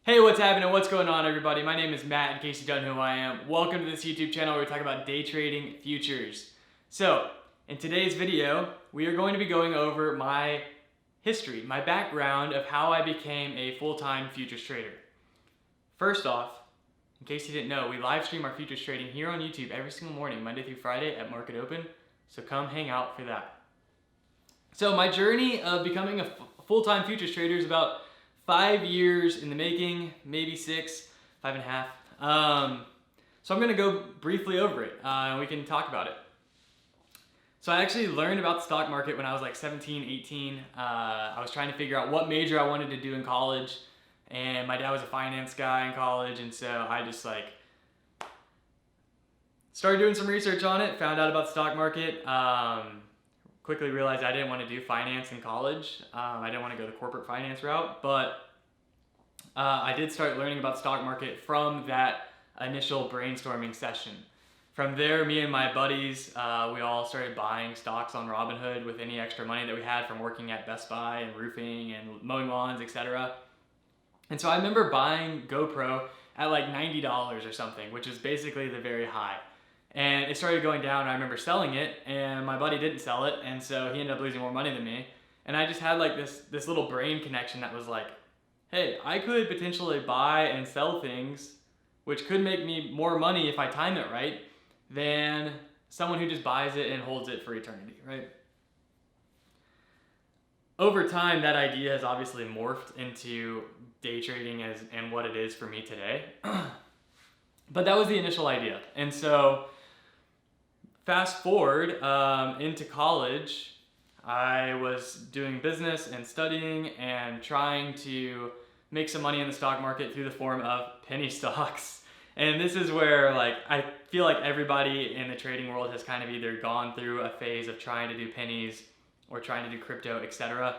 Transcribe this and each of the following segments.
Hey, what's happening? What's going on, everybody? My name is Matt, in case you don't know who I am. Welcome to this YouTube channel where we talk about day trading futures. So, in today's video, we are going to be going over my history, my background of how I became a full-time futures trader. First off, in case you didn't know, we live stream our futures trading here on YouTube every single morning, Monday through Friday at market open, so come hang out for that. So my journey of becoming a full-time futures trader is about 5 years in the making, maybe 6, 5.5. So I'm gonna go briefly over it and we can talk about it. So I actually learned about the stock market when I was like 17, 18. I was trying to figure out what major I wanted to do in college, and my dad was a finance guy in college, and so I just started doing some research on it, found out about the stock market. Quickly realized I didn't want to do finance in college. I didn't want to go the corporate finance route, but I did start learning about the stock market from that initial brainstorming session. From there, me and my buddies, we all started buying stocks on Robinhood with any extra money that we had from working at Best Buy and roofing and mowing lawns, etc. And so I remember buying GoPro at like $90 or something, which is basically the very high. And it started going down, and I remember selling it, and my buddy didn't sell it, and so he ended up losing more money than me. And I just had like this little brain connection that was like, hey, I could potentially buy and sell things which could make me more money if I time it right than someone who just buys it and holds it for eternity, right? Over time, that idea has obviously morphed into day trading and what it is for me today. But that was the initial idea. And so fast forward into college, I was doing business and studying and trying to make some money in the stock market through the form of penny stocks. And this is where I feel like everybody in the trading world has kind of either gone through a phase of trying to do pennies or trying to do crypto, etc.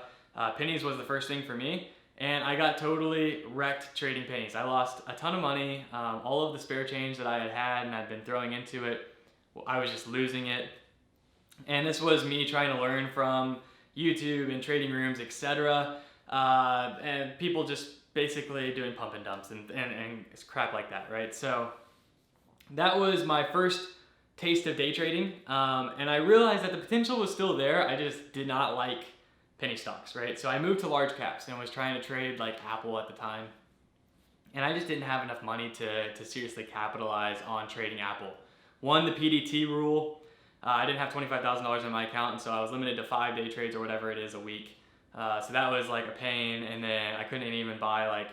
Pennies was the first thing for me, and I got totally wrecked trading pennies. I lost a ton of money. All of the spare change that I had had and I'd been throwing into it, I was just losing it. And this was me trying to learn from YouTube and trading rooms, etc. And people just basically doing pump and dumps and crap like that, right? So that was my first taste of day trading. And I realized that the potential was still there. I just did not like penny stocks, right? So I moved to large caps and was trying to trade like Apple at the time. And I just didn't have enough money to seriously capitalize on trading Apple. One, the PDT rule. I didn't have $25,000 in my account, and so I was limited to 5 day trades or whatever it is a week. So that was like a pain, and then I couldn't even buy like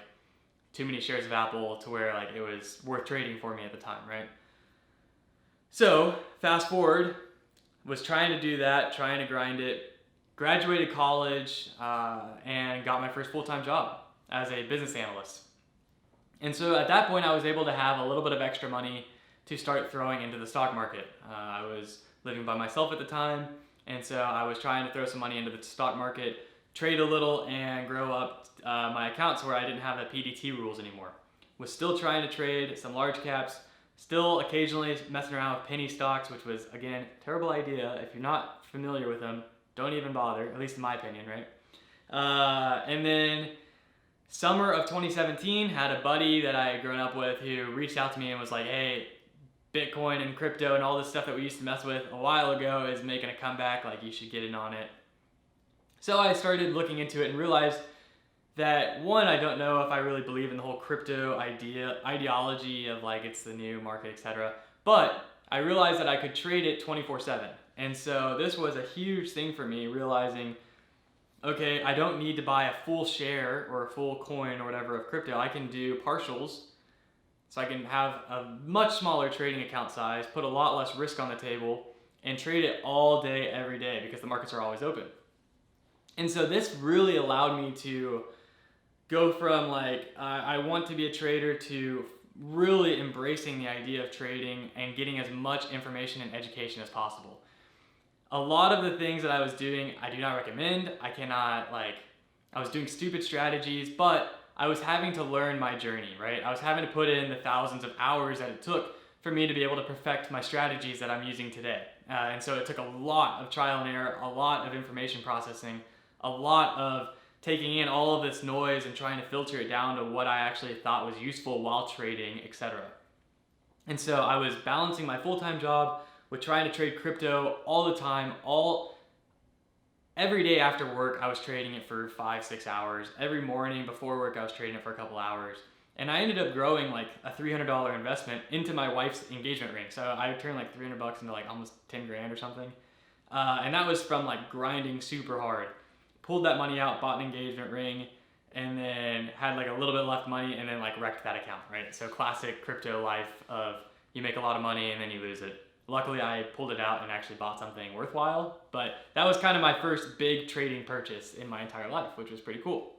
too many shares of Apple to where like it was worth trading for me at the time, right? So fast forward, was trying to do that, trying to grind it, graduated college, and got my first full-time job as a business analyst. And so at that point, I was able to have a little bit of extra money to start throwing into the stock market. I was living by myself at the time, and so I was trying to throw some money into the stock market, trade a little, and grow up my accounts where I didn't have the PDT rules anymore. Was still trying to trade some large caps, still occasionally messing around with penny stocks, which was, again, terrible idea. If you're not familiar with them, don't even bother, at least in my opinion, right? And then summer of 2017, had a buddy that I had grown up with who reached out to me and was like, hey, Bitcoin and crypto and all this stuff that we used to mess with a while ago is making a comeback, like you should get in on it. So I started looking into it and realized that, one, I don't know if I really believe in the whole crypto ideology of like it's the new market, etc. But I realized that I could trade it 24/7. And so this was a huge thing for me, realizing, okay, I don't need to buy a full share or a full coin or whatever of crypto. I can do partials. So I can have a much smaller trading account size, put a lot less risk on the table, and trade it all day, every day, because the markets are always open. And so this really allowed me to go from like, I want to be a trader, to really embracing the idea of trading and getting as much information and education as possible. A lot of the things that I was doing, I do not recommend. I was doing stupid strategies, but I was having to learn my journey, right? I was having to put in the thousands of hours that it took for me to be able to perfect my strategies that I'm using today. And so it took a lot of trial and error, a lot of information processing, a lot of taking in all of this noise and trying to filter it down to what I actually thought was useful while trading, etc. And so I was balancing my full-time job with trying to trade crypto all the time. Every day after work, I was trading it for 5-6 hours. Every morning before work, I was trading it for a couple hours. And I ended up growing like a $300 investment into my wife's engagement ring. So I turned like $300 into like almost 10 grand or something. And that was from like grinding super hard. Pulled that money out, bought an engagement ring, and then had like a little bit left money and then like wrecked that account, right? So classic crypto life of you make a lot of money and then you lose it. Luckily, I pulled it out and actually bought something worthwhile, but that was kind of my first big trading purchase in my entire life, which was pretty cool.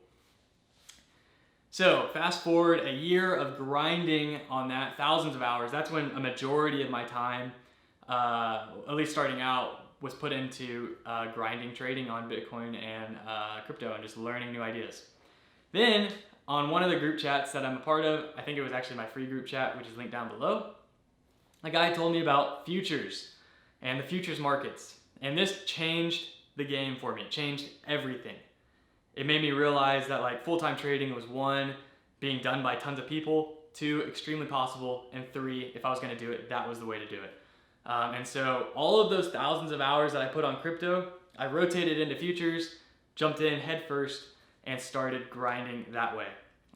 So fast forward a year of grinding on that, thousands of hours. That's when a majority of my time, at least starting out, was put into grinding trading on Bitcoin and crypto and just learning new ideas. Then on one of the group chats that I'm a part of, I think it was actually my free group chat, which is linked down below, a guy told me about futures and the futures markets. And this changed the game for me. It changed everything. It made me realize that like full-time trading was 1, being done by tons of people, 2, extremely possible, and 3, if I was gonna do it, that was the way to do it. And so all of those thousands of hours that I put on crypto, I rotated into futures, jumped in head first, and started grinding that way.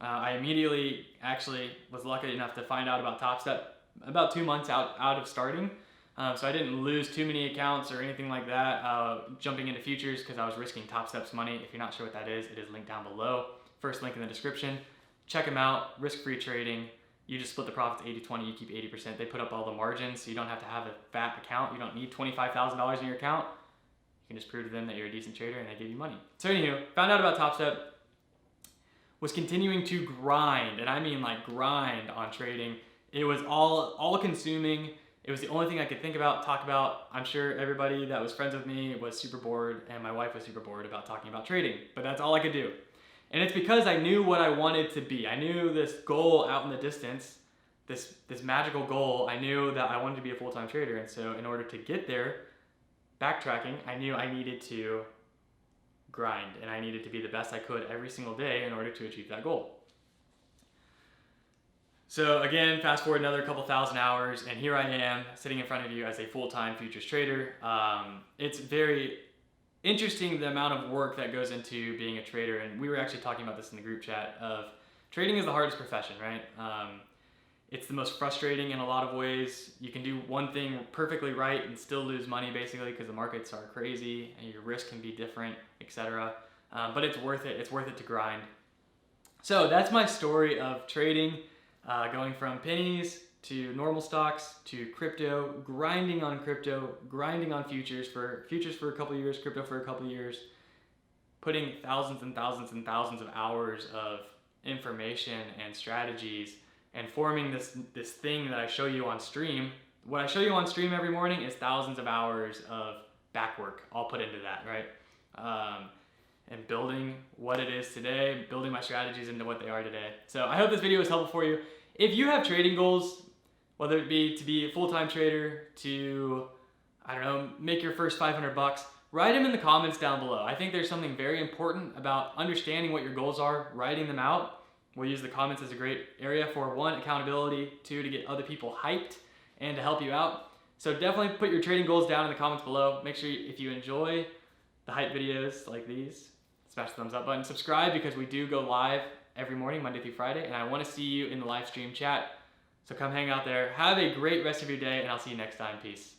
I immediately actually was lucky enough to find out about Top Step about 2 months out of starting. So I didn't lose too many accounts or anything like that jumping into futures because I was risking Top Step's money. If you're not sure what that is, it is linked down below. First link in the description. Check them out, risk-free trading. You just split the profits 80-20, you keep 80%. They put up all the margins, so you don't have to have a fat account. You don't need $25,000 in your account. You can just prove to them that you're a decent trader and they give you money. So anywho, found out about Top Step, was continuing to grind, and I mean like grind on trading. It was all consuming. It was the only thing I could think about, talk about. I'm sure everybody that was friends with me was super bored, and my wife was super bored about talking about trading, but that's all I could do. And it's because I knew what I wanted to be. I knew this goal out in the distance, this magical goal. I knew that I wanted to be a full-time trader, and so in order to get there, backtracking, I knew I needed to grind, and I needed to be the best I could every single day in order to achieve that goal. So again, fast forward another couple thousand hours, and here I am sitting in front of you as a full-time futures trader. It's very interesting the amount of work that goes into being a trader, and we were actually talking about this in the group chat of trading is the hardest profession, right? It's the most frustrating in a lot of ways. You can do one thing perfectly right and still lose money basically because the markets are crazy and your risk can be different, etc. But it's worth it. It's worth it to grind. So that's my story of trading. Going from pennies to normal stocks to crypto, grinding on futures for a couple of years, crypto for a couple of years, putting thousands and thousands and thousands of hours of information and strategies and forming this thing that I show you on stream. What I show you on stream every morning is thousands of hours of back work all put into that, right? And building what it is today, building my strategies into what they are today. So I hope this video was helpful for you. If you have trading goals, whether it be to be a full-time trader, to, I don't know, make your first 500 bucks, write them in the comments down below. I think there's something very important about understanding what your goals are, writing them out. We'll use the comments as a great area for 1, accountability, 2, to get other people hyped and to help you out. So definitely put your trading goals down in the comments below. Make sure if you enjoy the hype videos like these, smash the thumbs up button. Subscribe because we do go live every morning, Monday through Friday, and I want to see you in the live stream chat. So come hang out there. Have a great rest of your day, and I'll see you next time. Peace.